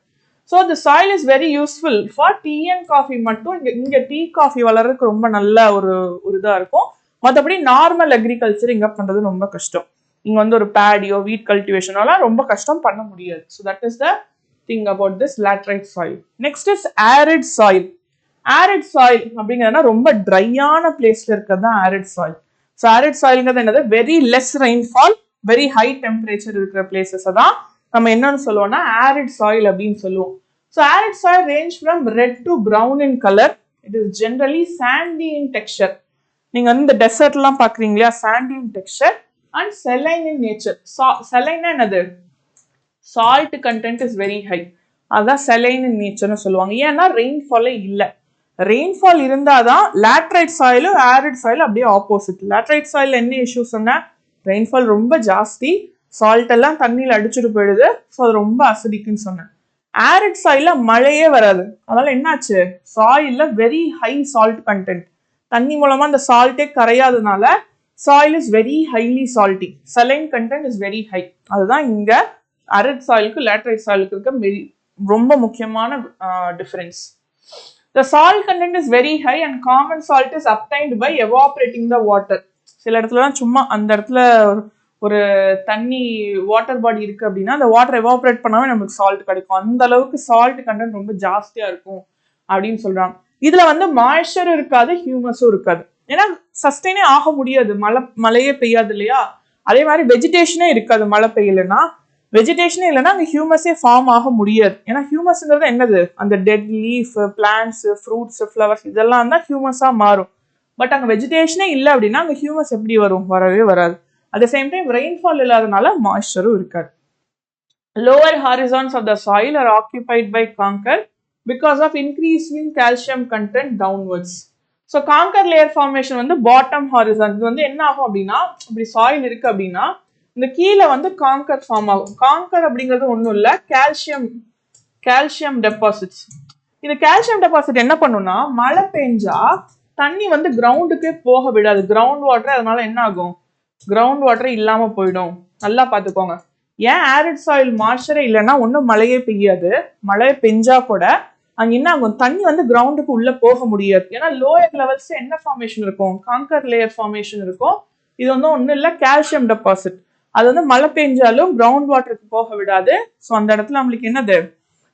So the soil is very useful for tea and coffee மட்டும். இங்கே டீ காஃபி வளர்றதுக்கு ரொம்ப நல்ல ஒரு இதாக இருக்கும். மற்றபடி நார்மல் அக்ரிகல்ச்சர் இங்கே பண்ணுறது ரொம்ப கஷ்டம். இங்கே வந்து ஒரு பேடியோ வீட் கல்டிவேஷனோலாம் ரொம்ப கஷ்டம் பண்ண முடியாது. So that is the thing about this laterite soil. Next is arid soil. Arid soil அப்படிங்கிறதுனா ரொம்ப ட்ரையான பிளேஸ்ல இருக்கிறது தான் ஆரிட் சாயில். ஸோ ஆரிட் சாயில்ங்கிறது என்னது, very less rainfall, very high temperature இருக்கிற பிளேசஸை தான் நம்ம என்னன்னு சொல்லுவோம்னா ஆரிட் சாயில் அப்படின்னு சொல்லுவோம். So arid soil range from red to brown in colour. It is generally sandy in texture. நீங்க வந்து இந்த டெசர்ட்லாம் பாக்குறீங்க இல்லையா, sandy in texture and saline in nature. செலைன்னா என்னது, salt content is very high, அதான் செலைன் இன் நேச்சர்னு சொல்லுவாங்க. ஏன்னா ரெயின்ஃபாலே இல்லை. ரெயின்ஃபால் இருந்தாதான் லேட்ரைட் சாயிலும் ஆரிட் சாயில் அப்படியே ஆப்போசிட். லேட்ரைட் சாயில் என்ன இஷ்யூ சொன்னா, ரெயின்ஃபால் ரொம்ப ஜாஸ்தி, சால்ட் எல்லாம் தண்ணியில் அடிச்சுட்டு போயிடுது, ஸோ அது ரொம்ப அசிடிக்குன்னு சொன்னேன். ஆரிட் சாயில மழையே வராது, அதனால என்னாச்சு, சாயில்ல வெரி ஹை சால்ட் கண்டென்ட், தண்ணி மூலமா அந்த சால்ட்டே கரையாதனால soil is very highly salty, saline content is very high. அதுதான் இங்க ஆரிட் சாயிலுக்கு லேட்ரைட் சாயிலுக்கு இருக்க ரொம்ப முக்கியமான difference. The salt content is very high and common salt is obtained by evaporating the water. சில இடத்துலலாம் சும்மா அந்த இடத்துல ஒரு தண்ணி வாட்டர் பாடி இருக்கு அப்படின்னா அந்த வாட்டர் எவாபரேட் பண்ணாவே நமக்கு சால்ட் கிடைக்கும். அந்த அளவுக்கு சால்ட் கண்டென்ட் ரொம்ப ஜாஸ்தியா இருக்கும் அப்படின்னு சொல்றாங்க. இதுல வந்து மாய்ஸ்சரும் இருக்காது, ஹியூமஸும் இருக்காது. ஏன்னா சஸ்டெயினே ஆக முடியாது, மழையே பெய்யாது இல்லையா. அதே மாதிரி வெஜிடேஷனே இருக்காது, மழை பெய்யலைன்னா. வெஜிடேஷனே இல்லைன்னா அங்கே ஹியூமஸே ஃபார்ம் ஆக முடியாது. ஏன்னா ஹியூமஸ்ங்கிறது என்னது, அந்த dead leaf, plants, fruits, flowers இதெல்லாம் தான் ஹியூமஸா மாறும். பட் அங்கே வெஜிடேஷனே இல்லை அப்படின்னா அங்கே ஹியூமஸ் எப்படி வரும், வரவே வராது. At the same time rainfall இல்லாதனால மாய்ஸ்சரும் இருக்காது. Lower horizons of the soil are occupied by conker because of increasing calcium content downwards. So conker layer formation வந்து bottom horizon. இது வந்து என்ன ஆகும் அப்படின்னா, இப்படி சாயில் இருக்கு அப்படின்னா இந்த கீழே வந்து காங்கர் ஃபார்ம் ஆகும். காங்கர் அப்படிங்கிறது ஒன்றும் இல்லை, கால்சியம் டெபாசிட்ஸ். இது கால்சியம் டெபாசிட் என்ன பண்ணும்னா, மழை பெஞ்சா தண்ணி வந்து கிரவுண்டுக்கே போக விடாது, கிரவுண்ட் வாட்டர். அதனால என்ன ஆகும், கிரவுண்ட் வாட்டர் இல்லாம போயிடும். நல்லா பார்த்துக்கோங்க. ஏன் ஆரிட் சாயில் மாய்ஸ்சரே இல்லைன்னா ஒன்றும் மழையே பெய்யாது. மழை பெஞ்சா கூட அங்கே என்ன ஆகும், தண்ணி வந்து கிரவுண்டுக்கு உள்ள போக முடியாது. ஏன்னா லோயர் லெவல்ஸ் என்ன ஃபார்மேஷன் இருக்கும், காங்கர் லேயர் ஃபார்மேஷன் இருக்கும். இது வந்து ஒன்றும் இல்லை, கால்சியம் டெபாசிட். அது வந்து மழை பெஞ்சாலும் கிரவுண்ட் வாட்டருக்கு போக விடாது. ஸோ அந்த இடத்துல நம்மளுக்கு என்னது,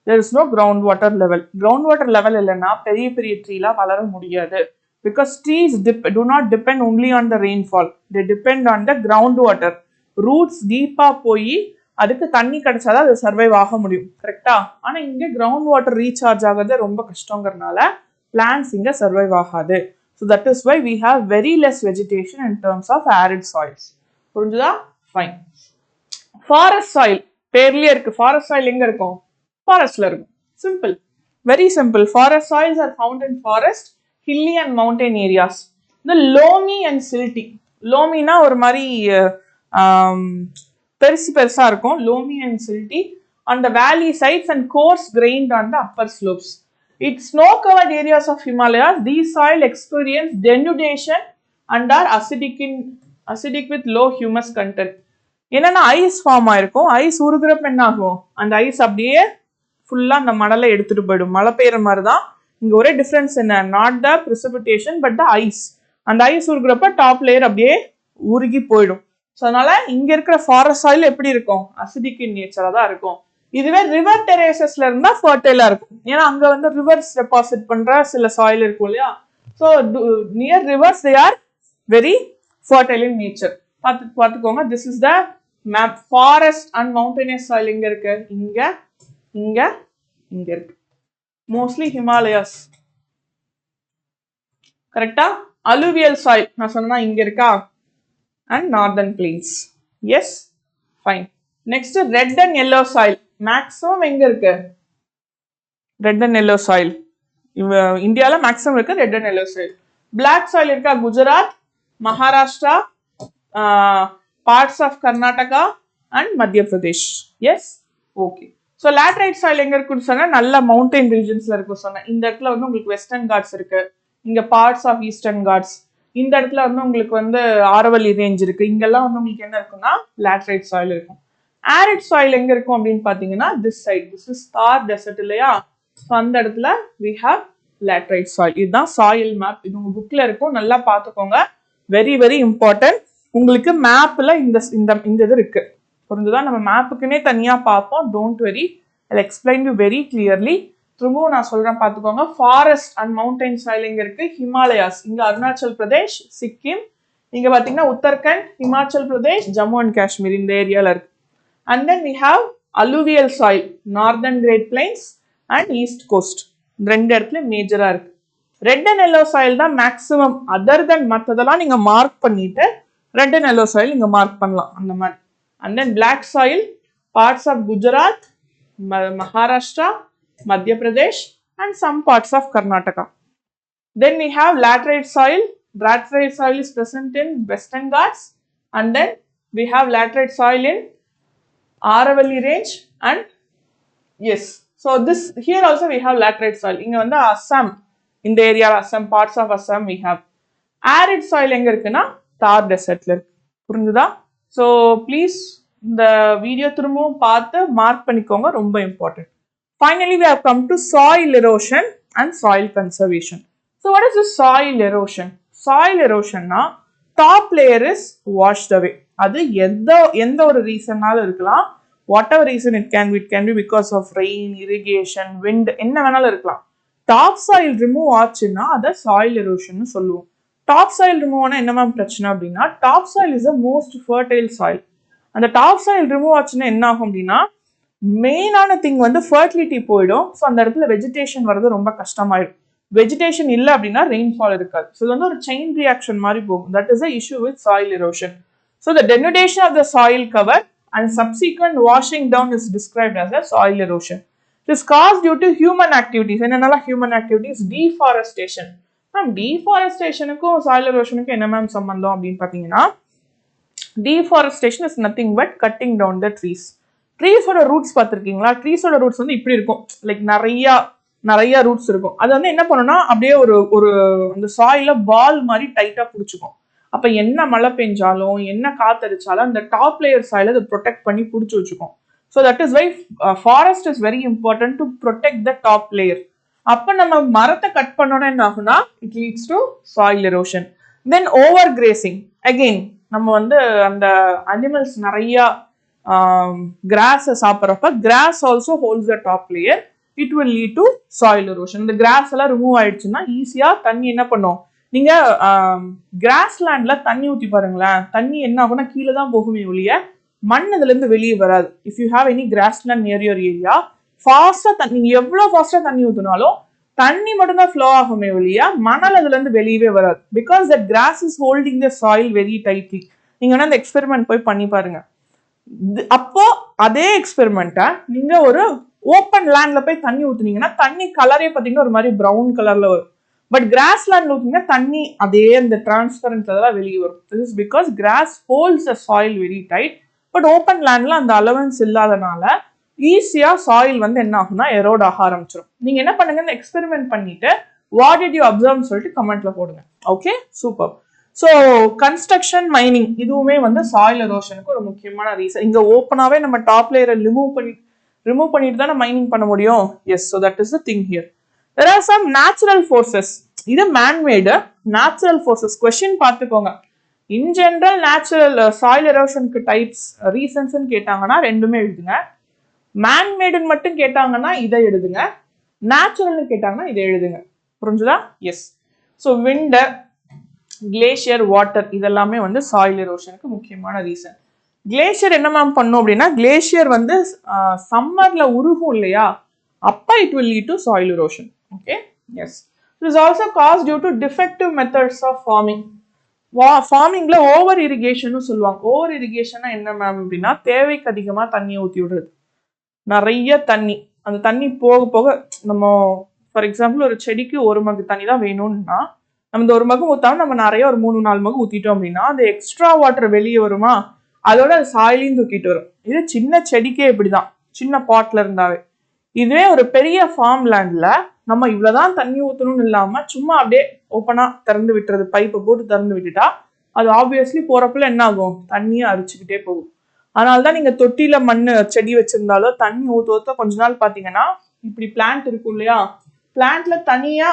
there is no ground water level. Ground water level இல்லைன்னா பெரிய பெரிய ட்ரீலாம் வளர முடியாது. Because trees do not depend only on the rainfall. They depend on the groundwater. Roots டீப்பா போய் அதுக்கு தண்ணி கிடைச்சாதான் அது சர்வைவ் ஆக முடியும். கரெக்டா? ஆனா இங்க கிரவுண்ட் வாட்டர் ரீசார்ஜ் ஆகிறது ரொம்ப கஷ்டங்கிறதுனால பிளான்ஸ் இங்க சர்வைவ் ஆகாது. So that is why we have very less vegetation in terms of arid soils. புரிஞ்சுதா? ஃபைன். ஃபாரஸ்ட் சாயில் பேர்லயே இருக்கு. ஃபாரஸ்ட் சாயில் எங்க இருக்கும்? ஃபாரஸ்ட்ல இருக்கும். Simple, very simple. Forest soils are found in forest, hilly and mountain areas. இந்த loamy and silty. லோமினா ஒரு மாதிரி பெருசு பெருசா இருக்கும். Loamy and silty on the valley sides and coarse grained on the upper slopes. Its snow-covered areas of Himalayas, these soil experience denudation and are acidic with low humus content. என்னன்னா ice form ஆயிருக்கும். Ice உருகுறப்ப என்ன ஆகும்? அந்த ice அப்படியே ஃபுல்லா அந்த மணலை எடுத்துட்டு போயிடும். மழை பெய்யற மாதிரி தான். இங்க ஒரே டிஃபரன்ஸ் என்ன? Not the precipitation but the ice. அந்த ஐஸ் உருகுறப்ப டாப் லேயர் அப்படியே உருகி போயிடும். ஸோ அதனால இங்க இருக்கிற ஃபாரஸ்ட் சாயில் எப்படி இருக்கும்? அசிடிக் இன் நேச்சரா தான் இருக்கும். இதுவே ரிவர் டெரேசஸ்ல இருந்தா ஃபர்டைலா இருக்கும். ஏன்னா அங்க வந்து ரிவர்ஸ் டெபாசிட் பண்ற சில சாயில் இருக்கும் இல்லையா? So near rivers they are very fertile in nature. பார்த்துக்கோங்க. This is the map. Forest and mountainous soil எங்க இருக்கு? இங்க இங்க இங்க இருக்கு. மோஸ்ட்லி ஹிமாலயாஸ். கரெக்டா? அலுவியல் சாயில் நான் சொன்னா இங்க இருக்கா? And northern plains. Yes, fine. Next red and yellow soil. Maximum எங்க இருக்கு? ரெட் அண்ட் எல்லோ சாயில் இந்தியால மேக்ஸிமம் இருக்கு. Red and yellow soil. Black soil இருக்கா? Gujarat, Maharashtra, parts of Karnataka and மத்திய Pradesh. Yes, okay. So laterite soil எங்க இருக்குன்னு சொன்னா நல்ல மவுண்டைன் ரீஜன்ஸ்ல இருக்கும் சொன்னேன். இந்த இடத்துல வந்து உங்களுக்கு வெஸ்டர்ன் காட்ஸ் இருக்கு. இங்க பார்ட்ஸ் ஆஃப் ஈஸ்டர்ன் காட்ஸ். இந்த இடத்துல வந்து உங்களுக்கு வந்து ஆரவல்லி ரேஞ்ச் இருக்கு. இங்கெல்லாம் வந்து உங்களுக்கு என்ன இருக்குன்னா லேட்ரைட் சாயில் இருக்கும். ஆரிட் சாயில் எங்க இருக்கும் அப்படின்னு பாத்தீங்கன்னா திஸ் சைட். திஸ் இஸ் தார் டெசர்ட் இல்லையா? ஸோ அந்த இடத்துல வி ஹாவ் லேட்ரைட் சாயில். இதுதான் சாயில் மேப். இது உங்க புக்ல இருக்கும், நல்லா பார்த்துக்கோங்க. Very very important. உங்களுக்கு மேப்ல இந்த இது இருக்கு. புரிஞ்சுதான்? நம்ம மேப்புக்குன்னே தனியா பார்ப்போம். Don't worry, I explain you very clearly. திரும்பவும் நான் சொல்றேன் பார்த்துக்கோங்க. ஃபாரஸ்ட் அண்ட் மவுண்டைன் சாயில் எங்க இருக்கு? ஹிமாலயாஸ். இங்க அருணாச்சல் பிரதேஷ், சிக்கிம். இங்க பாத்தீங்கன்னா உத்தரகண்ட், ஹிமாச்சல் பிரதேஷ், ஜம்மு அண்ட் காஷ்மீர் இந்த ஏரியால இருக்கு. And then we have alluvial soil, northern Great Plains and east coast. ரெண்டு இடத்துல மேஜரா இருக்கு. ரெட் அண்ட் எல்லோ சாயில் தான் மேக்ஸிமம். அதர் தென் மற்றதெல்லாம் நீங்க மார்க் பண்ணிட்டு ரெட் அண்ட் எல்லோ சாயில் நீங்க மார்க் பண்ணலாம் அந்த மாதிரி. And then black soil, parts of Gujarat, Maharashtra, Madhya Pradesh and some parts of Karnataka. Then we have laterite soil. Laterite soil is present in Western Ghats. And then we have laterite soil in Aravalli range and yes. So this here also we have laterite soil. இங்க வந்து Assam, இந்த area Assam, parts of Assam we have. Arid soil எங்க இருக்குன்னா Thar desertல இருக்கு. புரிஞ்சுதா? So please இந்த video திரும்பவும் பார்த்து மார்க் பண்ணிக்கோங்க, ரொம்ப important. Finally we have come to soil erosion and soil conservation. So what is the soil erosion? Soil erosion na top layer is washed away. அது எந்த ஒரு ரீசன்னாலும் இருக்கலாம். whatever reason it can be because of rain, irrigation, wind, என்ன வேணாலும் இருக்கலாம். Top soil remove ஆச்சுன்னா அதை soil erosion சொல்லுவோம். டாப் சாயில் ரிமூவ் ஆனா என்ன மேம் பிரச்சனை அப்படின்னா, top soil is a most fertile soil. அந்த டாப் சாயில் ரிமூவ் ஆச்சுன்னா என்ன ஆகும் அப்படின்னா, மெயினான திங் வந்து ஃபர்டிலிட்டி போயிடும். ஸோ அந்த இடத்துல வெஜிடேஷன் வர்றது ரொம்ப கஷ்டமாயிடும். வெஜிடேஷன் இல்லை அப்படின்னா ரெயின்ஃபால் இருக்காது. ஸோ இது வந்து ஒரு செயின் ரியாக்ஷன் மாதிரி போகும். That is a issue with soil erosion. So the denudation of the soil cover and subsequent washing down is described as a soil erosion. It is caused due to human activities. என்னென்னலாம் human activities? Deforestation. Ma'am deforestationக்கும் soil erosionக்கும் என்ன ma'am சம்பந்தம் அப்படின்னு பார்த்தீங்கன்னா, deforestation is nothing but cutting down the trees. ட்ரீஸோட roots பார்த்துருக்கீங்களா? ட்ரீஸோட ரூட்ஸ் வந்து இப்படி இருக்கும், லைக் நிறைய ரூட்ஸ் இருக்கும். அது வந்து என்ன பண்ணுன்னா அப்படியே ஒரு அந்த சாயில பால் மாதிரி டைட்டா பிடிச்சிக்கும். அப்ப என்ன மழை பெஞ்சாலும் என்ன காத்தடிச்சாலும் அந்த டாப் லேயர் சாயில அதை ப்ரொடெக்ட் பண்ணி பிடிச்சி வச்சுக்கும். So that is why forest is very important to protect the top layer. அப்ப நம்ம மரத்தை கட் பண்ணோன்னா என்ன ஆகுனா, it leads to soil erosion. Then over grazing. Again நம்ம வந்து அந்த அனிமல்ஸ் நிறைய கிராஸை சாப்பிட்றப்ப grass also holds the top layer. It will lead to soil erosion. இந்த கிராஸ் எல்லாம் ரிமூவ் ஆயிடுச்சுன்னா ஈஸியா தண்ணி என்ன பண்ணும், நீங்க கிராஸ் லேண்ட்ல தண்ணி ஊற்றி பாருங்களேன், தண்ணி என்ன ஆகும்னா கீழே தான் போகுமே ஒழிய மண் இதுல இருந்து வெளியே வராது. If you have any cross land near your area, ஃபாஸ்டா தண்ணி, நீங்க எவ்வளவு ஃபாஸ்டா தண்ணி ஊற்றினாலும் தண்ணி மட்டும்தான் ஃப்ளோ ஆகுமே ஒழிய மணல் அதுல இருந்து வெளியவே வராது. Because that cross is holding the soil very tightly. நீங்க வேணா அந்த எக்ஸ்பெரிமெண்ட் போய் பண்ணி பாருங்க. அப்போ அதே எக்ஸ்பெரிமெண்ட்டை நீங்க ஒரு ஓப்பன் லேண்ட்ல போய் தண்ணி ஊத்துனீங்கன்னா தண்ணி கலரே பார்த்தீங்கன்னா ஒரு மாதிரி ப்ரௌன் கலர்ல வரும். பட் கிராஸ் லேண்ட்ல ஊத்திங்கன்னா தண்ணி அதே அந்த டிரான்ஸ்பரண்ட் அதெல்லாம் வெளியே வரும். This is because grass holds the soil very tight. But open லேண்ட்ல அந்த அலவன்ஸ் இல்லாதனால ஈஸியா சாயில் வந்து என்ன ஆகும்னா எரோட் ஆக ஆரம்பிச்சிடும். நீங்க என்ன பண்ணுங்க, இந்த எக்ஸ்பெரிமெண்ட் பண்ணிட்டு வாட் டிட் யூ அப்சர்வ் சொல்லிட்டு கமெண்ட்ல போடுங்க. Okay, super. So construction, mining இதுவுமே வந்து சாயில் எரோஷனுக்கு ஒரு முக்கியமான ரீசன். இங்க ஓப்பனாவே நம்ம டாப் லேயரை ரிமூவ் பண்ணிட்டு தானே மைனிங் பண்ண முடியும். Yes, so that is the thing here. There are some natural forces. இது மேன்மேடு, நேச்சுரல் ஃபோர்ஸஸ். கொஸ்டின் பார்த்துக்கோங்க. இன் ஜென்ரல் நேச்சுரல் சாயில் எரோஷனுக்கு டைப்ஸ் ரீசன்ஸ்ன்னு கேட்டாங்கன்னா ரெண்டுமே எழுதுங்க. மேன்மேடுன்னு மட்டும் கேட்டாங்கன்னா இதை எழுதுங்க, நேச்சுரல்னு கேட்டாங்கன்னா இதை எழுதுங்க. புரிஞ்சுதா? Yes. So wind, glacier, water இதெல்லாமே வந்து சாயில் எரோஷனுக்கு முக்கியமான ரீசன். கிளேஷியர் என்ன மேம் பண்ணும் அப்படின்னா, கிளேஷியர் வந்து சம்மர்ல உருகும் இல்லையா, அப்ப it will lead to soil erosion. Okay, yes. It is also cause due to defective methods of farming. ஃபார்மிங்ல ஓவர் இரிகேஷன் சொல்லுவாங்க. ஓவர் இரிகேஷன் என்ன மேம் அப்படின்னா, தேவைக்கு அதிகமா தண்ணி ஊற்றி விடுறது, நிறைய தண்ணி. அந்த தண்ணி போக போக நம்ம ஃபார் எக்ஸாம்பிள் ஒரு செடிக்கு ஒரு மகு தண்ணி தான் வேணும்னா நம்ம இந்த ஒரு மகு ஊத்தாம நம்ம நிறைய ஒரு 3-4 மகு ஊத்திட்டோம் அப்படின்னா அந்த எக்ஸ்ட்ரா வாட்டர் வெளியே வருமா, அதோட அது சாயிலையும் தூக்கிட்டு வரும். இது சின்ன செடிக்கே இப்படிதான், சின்ன பாட்ல இருந்தாவே. இதுவே ஒரு பெரிய ஃபார்ம் லேண்ட்ல நம்ம இவ்வளவுதான் தண்ணி ஊற்றணும்னு இல்லாம சும்மா அப்படியே ஓப்பனா திறந்து விட்டுறது, பைப்பை போட்டு திறந்து விட்டுட்டா அது ஆப்வியஸ்லி போறப்பல என்ன ஆகும், தண்ணியை அரிச்சுக்கிட்டே போகும். அதனாலதான் நீங்க தொட்டியில மண்ணு செடி வச்சிருந்தாலோ தண்ணி ஊத்த கொஞ்ச நாள் பாத்தீங்கன்னா இப்படி பிளான்ட் இருக்கும் இல்லையா, பிளான்ட்ல தனியா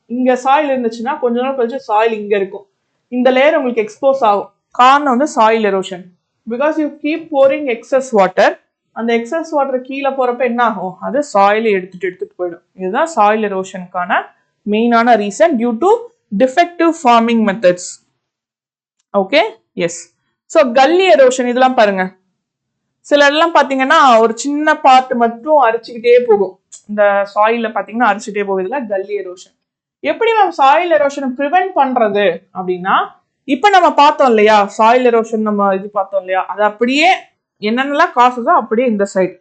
இங்க சாயில் இருந்துச்சுன்னா கொஞ்ச நாள் கழிச்சு சாயில் இங்க இருக்கும். இந்த லேயர் உங்களுக்கு எக்ஸ்போஸ் ஆகும். காரணம் வந்து soil erosion. Because you keep pouring excess water. அந்த எக்ஸஸ் வாட்டர் கீழே போறப்ப என்ன ஆகும், அது சாயிலை எடுத்துட்டு போயிடும். இதுதான் சாயில் எரோஷனுக்கான மெயினான reason, due to defective farming methods. Okay, yes. So gully erosion இதெல்லாம் பாருங்க. சில எல்லாம் பாத்தீங்கன்னா ஒரு சின்ன பார்ட் மட்டும் அரிச்சுக்கிட்டே போகும். இந்த சாயில பாத்தீங்கன்னா அரிச்சுட்டே போகுதுல, கல்லி எரோஷன். எப்படி மேம் சாயில் எரோஷனை ப்ரிவென்ட் பண்றது அப்படின்னா, இப்ப நம்ம பார்த்தோம் இல்லையா சாயில் எரோஷன், நம்ம இது பார்த்தோம் இல்லையா, அது அப்படியே என்னென்னலாம் காசுதோ அப்படியே இந்த சைடு.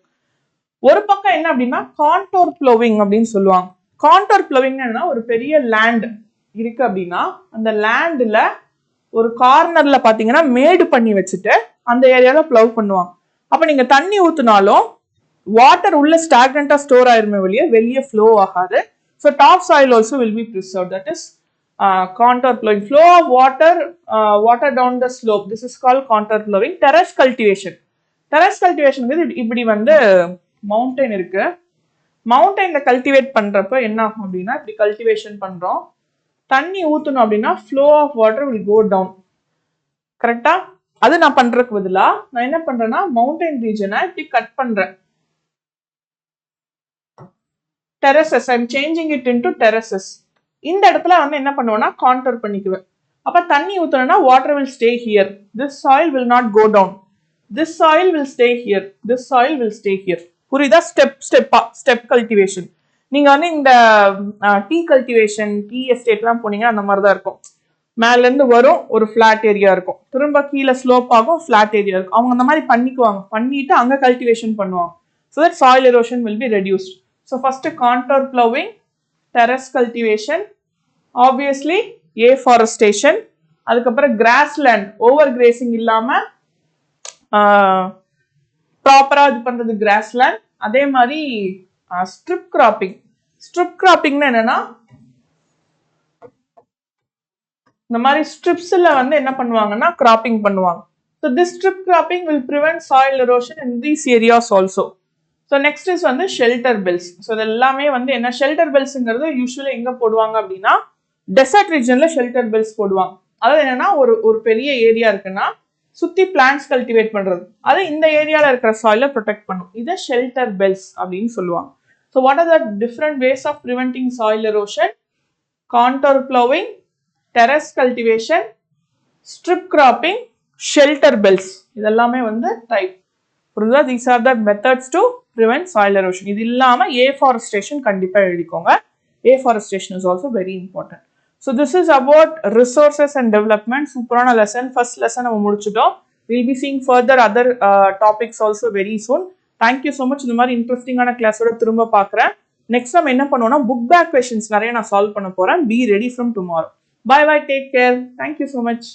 ஒரு பக்கம் என்ன அப்படின்னா கான்டோர் ப்ளோவிங் அப்படின்னு சொல்லுவாங்க. கான்டோர் ப்ளோவிங் என்னன்னா, ஒரு பெரிய லேண்ட் இருக்கு அப்படின்னா அந்த லேண்ட்ல ஒரு கார்னர்ல பாத்தீங்கன்னா மேடு பண்ணி வச்சுட்டு அந்த ஏரியால ப்ளவ் பண்ணுவாங்க. அப்ப நீங்க தண்ணி ஊத்துனாலும் வாட்டர் உள்ள ஸ்டாக்னண்டா ஸ்டோர் ஆயிருமே வெளியே ஃப்ளோ ஆகாது. So top soil also will be preserved. That is contour plowing. Flow of water down the slope. This is called contour plowing. Terrace cultivation. Terrace cultivation இப்படி வந்து மவுண்டைன் இருக்கு. மவுண்டைன்ல கல்டிவேட் பண்றப்ப என்ன ஆகும் அப்படின்னா, இப்படி கல்டிவேஷன் பண்றோம், தண்ணி ஊத்தணும் அப்படின்னா flow of water will go down. கரெக்டா? அது நான் பண்றதுக்கு பதிலா நான் என்ன பண்றேன்னா மவுண்டைன் ரீஜனை இப்படி கட் பண்றேன். terraces, I am changing it into terraces. இந்த இடத்துல வந்து என்ன பண்ணுவேன்னா கான்டோர் பண்ணிக்குவேன். அப்ப தண்ணி ஊத்தணும்னா water will stay here. This soil will not go down. This soil will stay here. This soil will stay here. புரியுதா? Step cultivation. நீங்க வந்து இந்த டீ கல்டிவேஷன், டீ எஸ்டேட்லாம் போனீங்கன்னா அந்த மாதிரிதான் இருக்கும். மேல இருந்து வரும், ஒரு பிளாட் ஏரியா இருக்கும், திரும்ப கீழே ஸ்லோப் ஆகும், பிளாட் ஏரியா இருக்கும். அவங்க அந்த மாதிரி பண்ணிக்குவாங்க, பண்ணிட்டு அங்க கல்டிவேஷன் பண்ணுவாங்க. So that soil erosion will be reduced. So first contour plowing, terrace cultivation, obviously afforestation, அதுக்கப்புறம் grassland, overgrazing இல்லாம ப்ராப்பரா இது பண்றது grassland. அதே மாதிரி strip cropping. strip cropping என்னன்னா, இந்த மாதிரி ஸ்ட்ரிப்ஸ்ல வந்து என்ன பண்ணுவாங்கன்னா கிராப்பிங் பண்ணுவாங்க. So this strip cropping will prevent soil erosion in these areas also. So next is வந்து shelter belts. So இது எல்லாமே வந்து என்ன, shelter beltsங்கிறது யூசுவலி எங்க போடுவாங்க அப்படின்னா டெசர்ட் ரீஜன்ல shelter belts போடுவாங்க. அதாவது என்னன்னா ஒரு பெரிய ஏரியா இருக்குன்னா சுத்தி பிளான்ட்ஸ் கல்டிவேட் பண்றது, அது இந்த ஏரியால இருக்கிற சாயில ப்ரொடெக்ட் பண்ணும். இதை ஷெல்டர் பெல்ட்ஸ் அப்படின்னு சொல்லுவாங்க. So what are the different ways of preventing soil erosion? Contour plowing, terrace cultivation, strip cropping, shelter belts, இதெல்லாமே வந்து டைப். புரியுதா? These are the methods to prevent soil erosion. இது இல்லாமல் ஏஃபாரஸ்டேஷன் கண்டிப்பாக எழுதிக்கோங்க. Afforestation is also very important. So this is about resources and development. சூப்பரான lesson. First lesson நம்ம முடிச்சிட்டோம். Will be seeing further other topics also very soon. Thank you so much. இந்த மாதிரி இன்ட்ரெஸ்டிங்கான கிளாஸோட திரும்ப பார்க்குறேன். நெக்ஸ்ட் நம்ம என்ன பண்ணுவோம்னா புக் பேக் கொஸ்டின்ஸ் நிறைய நான் சால்வ் பண்ண போகிறேன். Be ready from tomorrow. Bye bye, take care. Thank you so much.